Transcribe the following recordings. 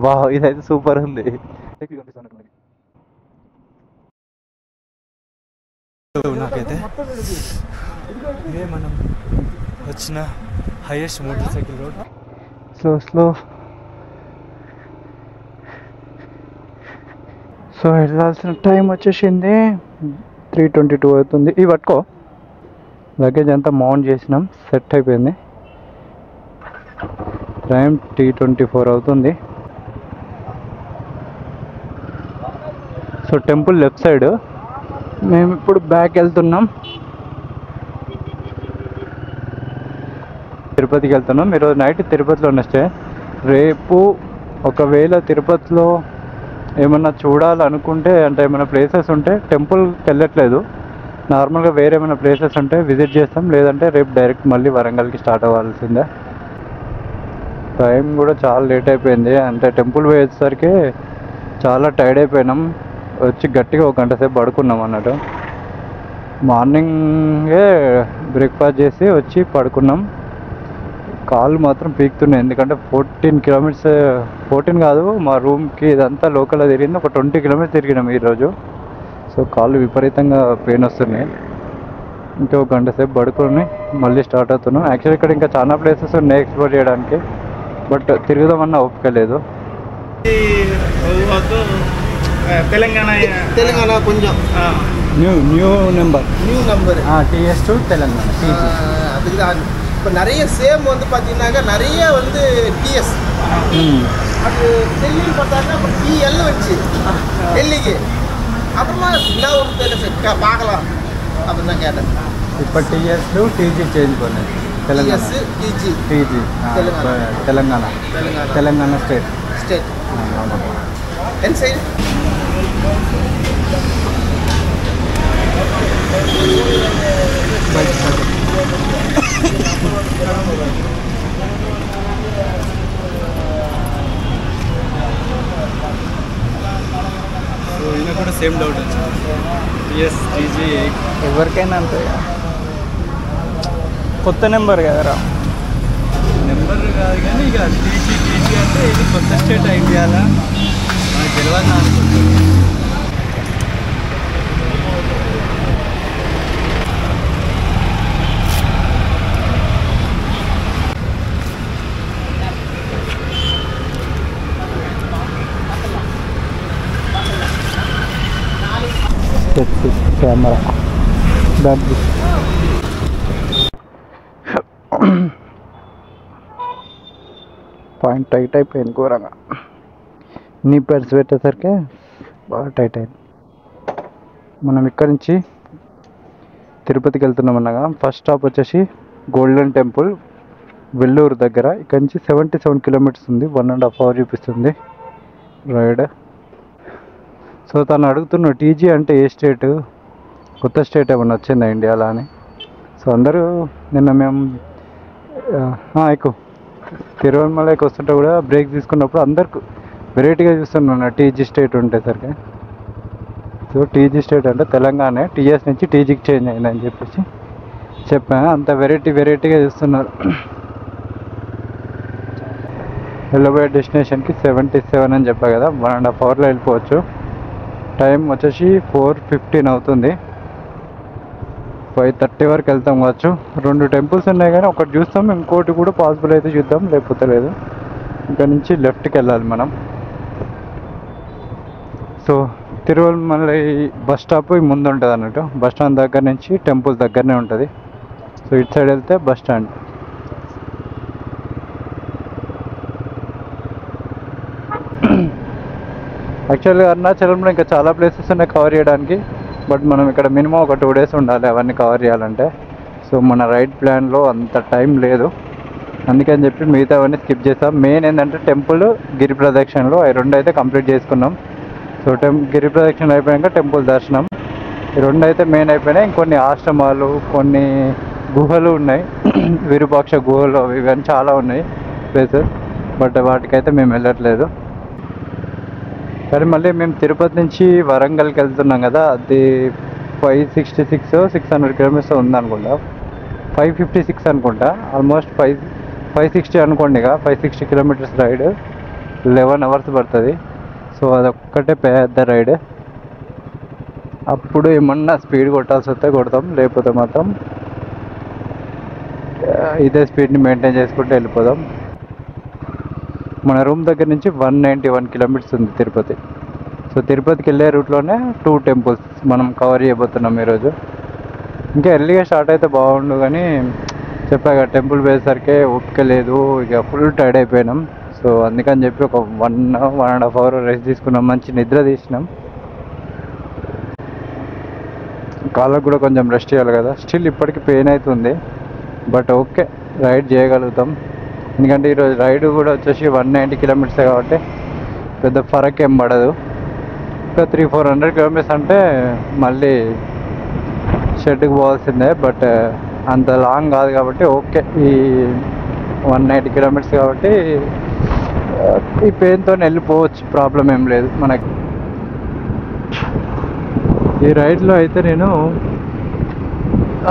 Wow, ఇదైతే super ఉంది. నాకైతే ఇదే మనం వచ్చిన highest motor cycle road. Slow so వెళ్ళాల్సిన టైం వచ్చేసింది 3:22 అవుతుంది. ఇవి పట్టుకో, లగేజ్ అంతా మౌంట్ చేసినాం, సెట్ అయిపోయింది. టైం 3:24 అవుతుంది. సో టెంపుల్ లెఫ్ట్ సైడ్, మేము ఇప్పుడు బ్యాక్ వెళ్తున్నాం. తిరుపతికి వెళ్తున్నాం. ఈరోజు నైట్ తిరుపతిలో ఉన్నట్టే. రేపు ఒకవేళ తిరుపతిలో ఏమన్నా చూడాలనుకుంటే, అంటే ఏమైనా ప్లేసెస్ ఉంటే, టెంపుల్కి వెళ్ళట్లేదు, నార్మల్గా వేరే ఏమైనా ప్లేసెస్ ఉంటే విజిట్ చేస్తాం. లేదంటే రేపు డైరెక్ట్ మళ్ళీ వరంగల్కి స్టార్ట్ అవ్వాల్సిందే. టైం కూడా చాలా లేట్ అయిపోయింది. అంటే టెంపుల్ పోయేసరికి చాలా టైర్డ్ అయిపోయినాం. వచ్చి గట్టిగా 1 గంట సేపు పడుకున్నాం అన్నట్టు. మార్నింగే బ్రేక్ఫాస్ట్ చేసి వచ్చి పడుకున్నాం. కాళ్ళు మాత్రం పీకుతున్నాయి, ఎందుకంటే 14 కిలోమీటర్స్, 14 కాదు, మా రూమ్కి ఇదంతా లోకల్లో తిరిగింది ఒక 20 కిలోమీటర్స్ తిరిగినాం ఈరోజు. సో కాళ్ళు విపరీతంగా పెయిన్ వస్తున్నాయి. ఇంకా 1 గంట సేపు పడుకొని మళ్ళీ స్టార్ట్ అవుతున్నాం. యాక్చువల్లీ ఇక్కడ ఇంకా చాలా ప్లేసెస్ ఉన్నాయి ఎక్స్ప్లోర్ చేయడానికి, బట్ తిరుగుదామన్నా ఓపిక లేదు. తెలంగాణ కొంచెం న్యూ నెంబర్ TS2 தெலுங்கானா. அதுதான் இப்போ நிறைய சேம் வந்து பார்த்தீங்கன்னாக்கா நிறைய வந்து டிஎஸ் அது டெல்லின்னு பார்த்தாக்கா இப்போ PL வந்துச்சு டெல்லிக்கு. அப்புறமா என்ன ஒரு தெரியல பார்க்கலாம் அப்படின்னு தான் கேட்டேன். இப்போ TS2 TG சேஞ்ச் பண்ணேன். TG Telangana state. ஆமாம். என் சைடு సో ఈయన కూడా సేమ్ డౌట్ వచ్చింది. TS TG ఎవరికైనా అంతే, కొత్త నెంబర్ కదరా. నెంబర్ కాదు కానీ ఇక TG అంటే ఇది కొత్త స్టేట్ ఐడియాలా మనకు తెలియదు నా అనుకుంటున్నాను. కెమెరా పాయింట్ టైట్ అయిపోయింది ఘోరంగా. నీ పెర్స్ పెట్టేసరికి బాగా టైట్ అయింది. మనం ఇక్కడ నుంచి తిరుపతికి వెళ్తున్నాం అన్నగా. ఫస్ట్ స్టాప్ వచ్చేసి గోల్డెన్ టెంపుల్ వెల్లూరు దగ్గర. ఇక్కడ నుంచి 77 కిలోమీటర్స్ ఉంది, 1.5 hours చూపిస్తుంది రైడ్. సో తను అడుగుతున్నాడు TG అంటే ఏ స్టేట్, కొత్త స్టేట్ ఏమన్నా వచ్చిందా ఇండియాలో అని. సో అందరూ నిన్న మేము ఎక్కువ తిరువణమలైకి వస్తుంటే కూడా బ్రేక్ తీసుకున్నప్పుడు అందరికి వెరైటీగా చూస్తున్నాను TG స్టేట్ ఉండేసరికి. సో TG స్టేట్ అంటే తెలంగాణ, TS నుంచి TGకి చేంజ్ అయిందని చెప్పేసి చెప్పాను. అంత వెరైటీగా చూస్తున్నారు. వెళ్ళబోయే డెస్టినేషన్కి 77 అని చెప్పా కదా, 1.5 hours వెళ్ళిపోవచ్చు. టైం వచ్చేసి 4:15 అవుతుంది. 5:30 వరకు వెళ్తాం కావచ్చు. 2 టెంపుల్స్ ఉన్నాయి కానీ ఒకటి చూస్తాం, ఇంకోటి కూడా పాసిబుల్ అయితే చూద్దాం, లేకపోతే లేదు. ఇక్కడ నుంచి లెఫ్ట్కి వెళ్ళాలి మనం. సో తిరువణమలై బస్ స్టాప్ ముందు ఉంటుంది అన్నట్టు. బస్ స్టాండ్ దగ్గర నుంచి టెంపుల్ దగ్గరనే ఉంటుంది. సో ఇటు సైడ్ వెళ్తే బస్ స్టాండ్. యాక్చువల్గా అరుణాచలంలో ఇంకా చాలా ప్లేసెస్ ఉన్నాయి కవర్ చేయడానికి, బట్ మనం ఇక్కడ మినిమం ఒక 2 days ఉండాలి అవన్నీ కవర్ చేయాలంటే. సో మన రైడ్ ప్లాన్లో అంత టైం లేదు, అందుకని చెప్పి మిగతా అవన్నీ స్కిప్ చేస్తాం. మెయిన్ ఏంటంటే టెంపుల్, గిరి ప్రదక్షిణలో ఈ 2 అయితే కంప్లీట్ చేసుకున్నాం. సో గిరి ప్రదక్షిణ అయిపోయాక టెంపుల్ దర్శనం, ఈ 2 అయితే మెయిన్ అయిపోయినాయి. ఇంకొన్ని ఆశ్రమాలు, కొన్ని గుహలు ఉన్నాయి, విరూపాక్ష గుహలు, ఇవన్నీ చాలా ఉన్నాయి ప్లేసెస్, బట్ వాటికైతే మేము వెళ్ళట్లేదు. కానీ మళ్ళీ మేము తిరుపతి నుంచి వరంగల్కి వెళ్తున్నాం కదా, అది 566-600 కిలోమీటర్స్ ఉందనుకుంటా, 556 అనుకుంటా, ఆల్మోస్ట్ 560 అనుకోండి. ఇక 560 కిలోమీటర్స్ రైడ్. 11 hours పడుతుంది. సో అదొక్కటే పెద్ద రైడ్. అప్పుడు ఏమన్నా స్పీడ్ కొట్టాల్సి వస్తే కొడతాం, లేకపోతే మాత్రం ఇదే స్పీడ్ని మెయింటైన్ చేసుకుంటూ వెళ్ళిపోదాం. మన రూమ్ దగ్గర నుంచి 191 కిలోమీటర్స్ ఉంది తిరుపతి. సో తిరుపతికి వెళ్ళే రూట్లోనే 2 టెంపుల్స్ మనం కవర్ చేయబోతున్నాం ఈరోజు. ఇంకా ఎర్లీగా స్టార్ట్ అయితే బాగుండు, కానీ చెప్పాక టెంపుల్ పోయేసరికి ఓపిక లేదు, ఇక ఫుల్ టైర్డ్ అయిపోయినాం. సో అందుకని చెప్పి ఒక 1.5 అవర్ రెస్ట్ తీసుకున్నాం, మంచి నిద్ర తీసినాం. కాళ్ళకు కూడా కొంచెం రెస్ట్ చేయాలి కదా. స్టిల్ ఇప్పటికి పెయిన్ అవుతుంది, బట్ ఓకే, రైడ్ చేయగలుగుతాం. ఎందుకంటే ఈరోజు రైడ్ కూడా వచ్చేసి 190 కిలోమీటర్స్ కాబట్టి పెద్ద ఫరక్ ఏం పడదు. ఇంకా 300-400 కిలోమీటర్స్ అంటే మళ్ళీ షెడ్కి పోవాల్సిందే, బట్ అంత లాంగ్ కాదు కాబట్టి ఓకే. ఈ 190 కిలోమీటర్స్ కాబట్టి ఈ పెయిన్తో వెళ్ళిపోవచ్చు, ప్రాబ్లం ఏం లేదు మనకి. ఈ రైడ్లో అయితే నేను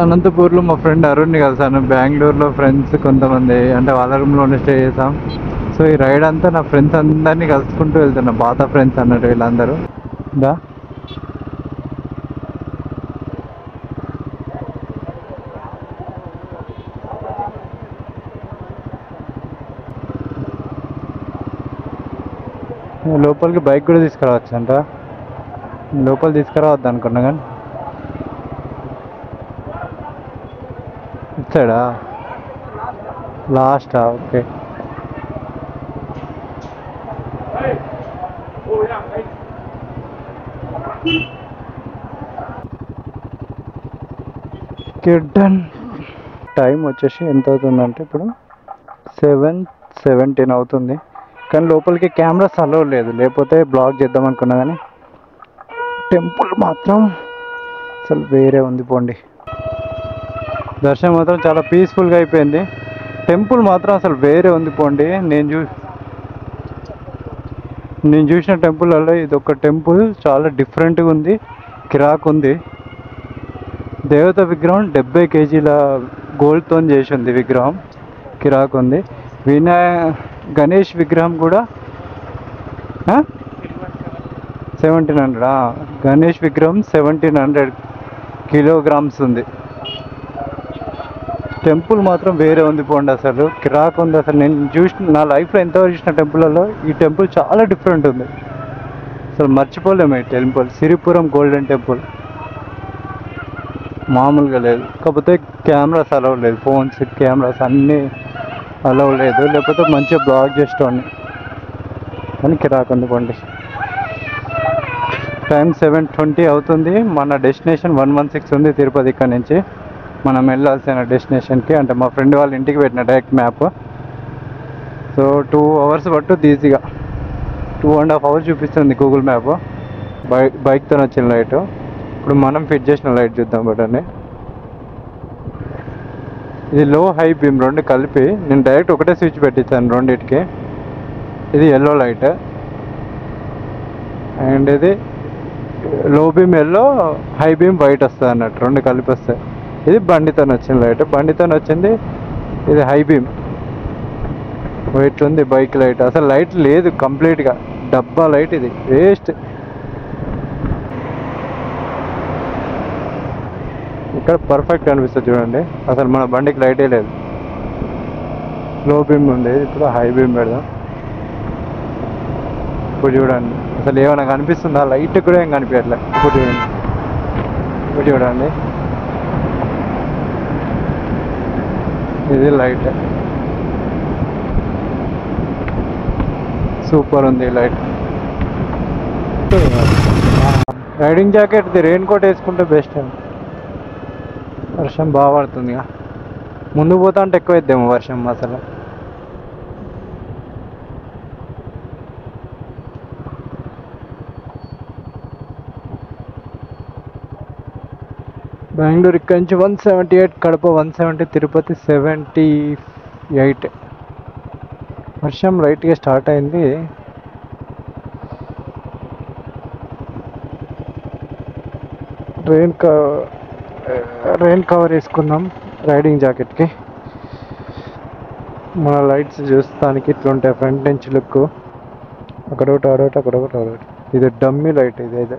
అనంతపూర్లో మా ఫ్రెండ్ అరుణ్ని కలిసాను. బెంగళూరులో ఫ్రెండ్స్ కొంతమంది, అంటే వాళ్ళ రూమ్లోనే స్టే చేసాం. సో ఈ రైడ్ అంతా నా ఫ్రెండ్స్ అందరినీ కలుసుకుంటూ వెళ్తున్నా, పాత ఫ్రెండ్స్ అన్నట్టు వీళ్ళందరూ. దా లోపలికి బైక్ కూడా తీసుకురావచ్చు అంట. లోపల తీసుకురావద్దు అనుకున్నా, కానీ ఇచ్చాడా లాస్టా? ఓకే. డన్. టైం వచ్చేసి ఎంత అవుతుందంటే ఇప్పుడు 7:17 అవుతుంది. కానీ లోపలికి కెమెరాస్ అలో లేదు, లేకపోతే బ్లాగ్ చేద్దాం అనుకున్నా. కానీ టెంపుల్ మాత్రం అసలు వేరే ఉంది పోండి. దర్శనం మాత్రం చాలా పీస్ఫుల్గా అయిపోయింది. టెంపుల్ మాత్రం అసలు వేరే ఉంది పోండి. నేను చూసిన టెంపుల్లో ఇది ఒక టెంపుల్ చాలా డిఫరెంట్గా ఉంది, కిరాక్ ఉంది. దేవత విగ్రహం 70 కేజీల గోల్డ్తో చేసి ఉంది విగ్రహం, కిరాక్ ఉంది. గణేష్ విగ్రహం కూడా 1700. గణేష్ విగ్రహం 1700 కిలోగ్రామ్స్ ఉంది. టెంపుల్ మాత్రం వేరే ఉంది పోండి, అసలు కిరాక్ ఉంది. అసలు నేను నా లైఫ్లో ఎంతవరకు చూసిన టెంపుల్లో ఈ టెంపుల్ చాలా డిఫరెంట్ ఉంది, అసలు మర్చిపోలేము. ఈ టెంపుల్ సిరిపురం గోల్డెన్ టెంపుల్ మామూలుగా లేదు. కాకపోతే కెమెరాస్ అలౌ లేదు, ఫోన్స్ కెమెరాస్ అన్నీ అలౌ లేదు, లేకపోతే మంచిగా బ్లాగ్ చేసేవాడిని. కానీ కిరాక్ ఉంది పోండి. టైం 7:20 అవుతుంది. మన డెస్టినేషన్ 116 ఉంది తిరుపతి. ఇక్కడ నుంచి మనం వెళ్ళాల్సిన డెస్టినేషన్కి, అంటే మా ఫ్రెండ్ వాళ్ళ ఇంటికి పెట్టిన డైరెక్ట్ మ్యాప్. సో 2 అవర్స్ పట్టుద్ది ఈజీగా. 2.5 అవర్స్ చూపిస్తుంది గూగుల్ మ్యాప్. బైక్తో వచ్చిన లైట్. ఇప్పుడు మనం ఫిట్ చేసిన లైట్ చూద్దాం బటన్ని. ఇది లో హై బీమ్ రెండు కలిపి నేను డైరెక్ట్ ఒకటే స్విచ్ పెట్టించాను రెండింటికి. ఇది ఎల్లో లైట్ అండ్ ఇది లో beam yellow, high beam white వస్తుంది అన్నట్టు, రెండు కలిపి వస్తాయి. ఇది బండితో వచ్చిన లైట్, బండితో వచ్చింది. ఇది హై బీమ్ వైట్ ఉంది బైక్ లైట్. అసలు లైట్ లేదు, కంప్లీట్గా డబ్బా లైట్, ఇది వేస్ట్. ఇక్కడ పర్ఫెక్ట్ అనిపిస్తుంది చూడండి, అసలు మన బండికి లైటే లేదు. లో బీమ్ ఉంది, ఇప్పుడు హై బీమ్ పెడదాం. ఇప్పుడు చూడండి అసలు ఏమైనా కనిపిస్తుందా? లైట్ కూడా ఏం కనిపించట్లే. ఇప్పుడు చూడండి, ఇప్పుడు చూడండి ఇది లైట్, సూపర్ ఉంది light. Riding jacket raincoat వేసుకుంటే బెస్ట్. వర్షం బాగా పడుతుంది, ముందు పోతా అంటే ఎక్కువ అయిద్దేమో వర్షం. అసలు బెంగళూరు ఇక్కడ నుంచి 178, కడప 170, తిరుపతి 78. వర్షం లైట్గా స్టార్ట్ అయింది. రెయిన్ కవర్ వేసుకున్నాం రైడింగ్ జాకెట్కి. మన లైట్స్ చూస్తానికి ఇట్లుంటాయి ఫ్రంట్ నుంచి లుక్. అక్కడొకటి ఆడొకటి అక్కడొకటి ఆడొకటి ఇది డమ్మీ లైట్ ఇది అయితే